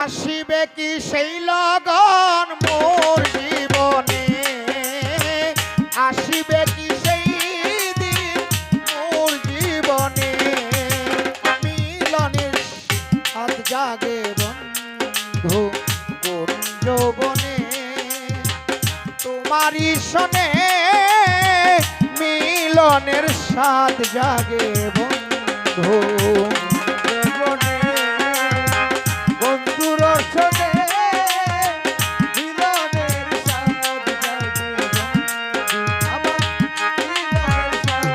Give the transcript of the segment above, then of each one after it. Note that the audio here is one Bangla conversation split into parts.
আসিবে কি সেই লগন মোর জীবনে, আসিবে কি সেই দিন মোর জীবনে, মিলনের হাত জাগে বন্ধু কোন যৌবনে, তোমারই শোনে মিলনের সাথ জাগে বন্ধু যৌবনে, বন্ধুর শোনে মিলনের সাথ জাগে আমার মিলনের সাথ।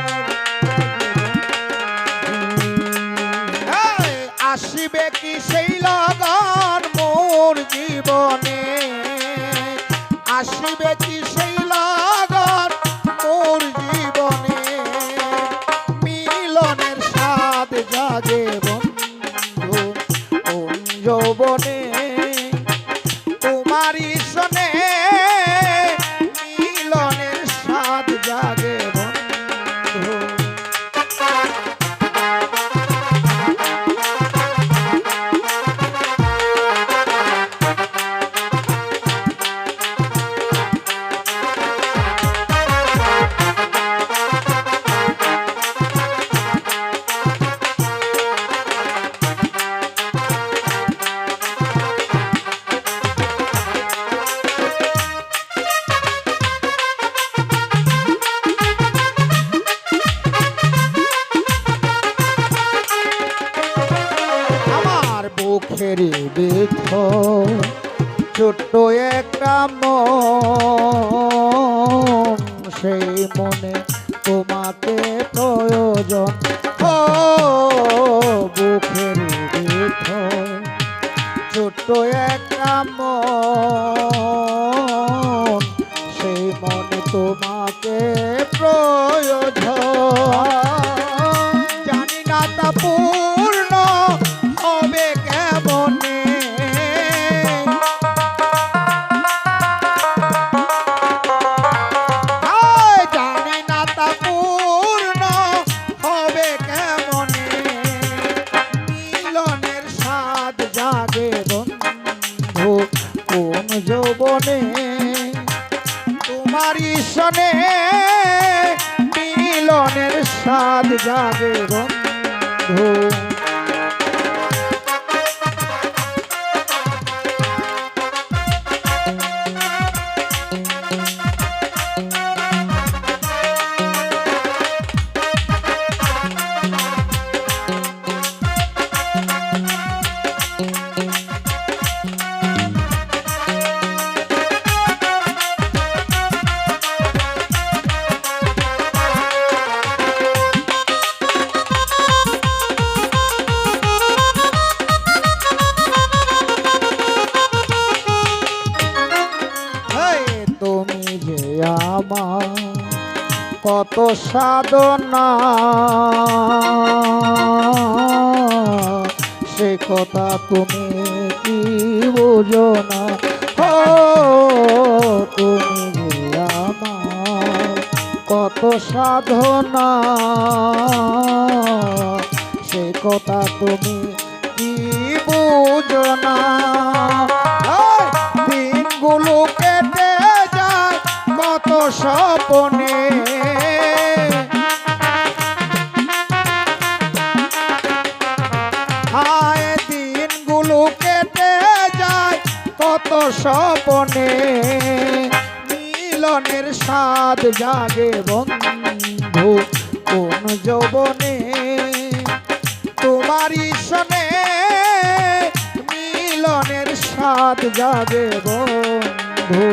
আসিবে কি সেই লগন মোর জীবনে, আসিবে কি সেই লগন মোর জীবনে, মিলনের স্বাদ জাগে বন্ধু কোন যৌবনে, তোমারই শোনে মিলনের স্বাদ জাগে বন্ধু। বুকের ভিতর ছোট্ট একটা মন, সেই মনে তোমাকে প্রয়োজন, ও বুকের ভিতর ছোট্ট একটা মন, সেই মনে তোমাকে প্রয়োজন, জানি না তা পূর্ণ হবে কেমনে, জানি না তা পূর্ণ হবে কেমনে, মিলনের স্বাদ জাগে বন্ধু কোন যৌবনে, তোমারই শোনে মিলনের স্বাদ জাগে বন্ধু। তুমি যে আমার কত সাধনা, সে কথা তুমি কি বুঝো না, ও তুমি যে আমার কত সাধনা, সে কথা তুমি কি বুঝো না, দিনগুলো কেটে যায় কত স্বপ্নে, হায় দিনগুলো কেটে যায় কত স্বপ্নে, মিলনের স্বাদ জাগে বন্ধু কোন যৌবনে, তোমারই শোনে মিলনের স্বাদ জাগে বন্ধু।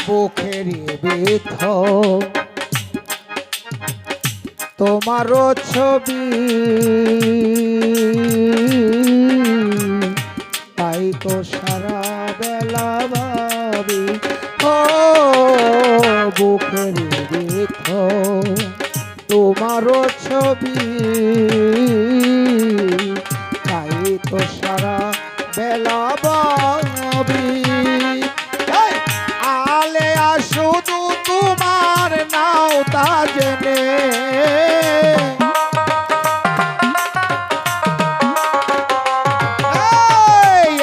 বুকের ভিতর তোমার ছবি তো সারা বেলা ভাবি ও বুকের ভিতর তোমারও ছবি, তাই তো সারা বেলা ভাবি আলে শুধু তোমার নাও তা জেনে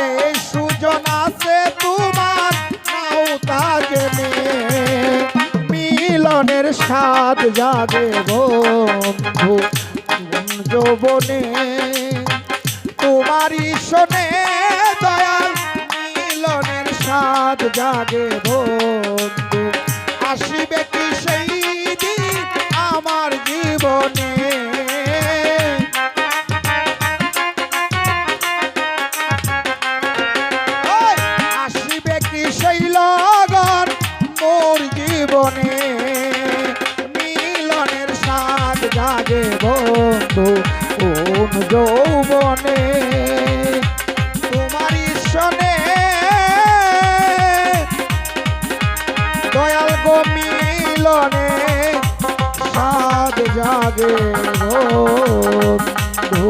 এই সুজন আছে তোমার নাও তা জেনে মিলনের স্বাদ জাগে বন্ধু যৌবনে তোমারই শোনে দয়াল মিলনের স্বাদ জাগে বন্ধু আসিবে কি সেই দিন আমার জীবনে আসিবে কি সেই লগন মোর জীবনে মিলনের স্বাদ জাগে বন্ধু কোন যৌবনে তোমারই শোনে দয়াল গো মিলনে স্বাদ জাগে বন্ধু।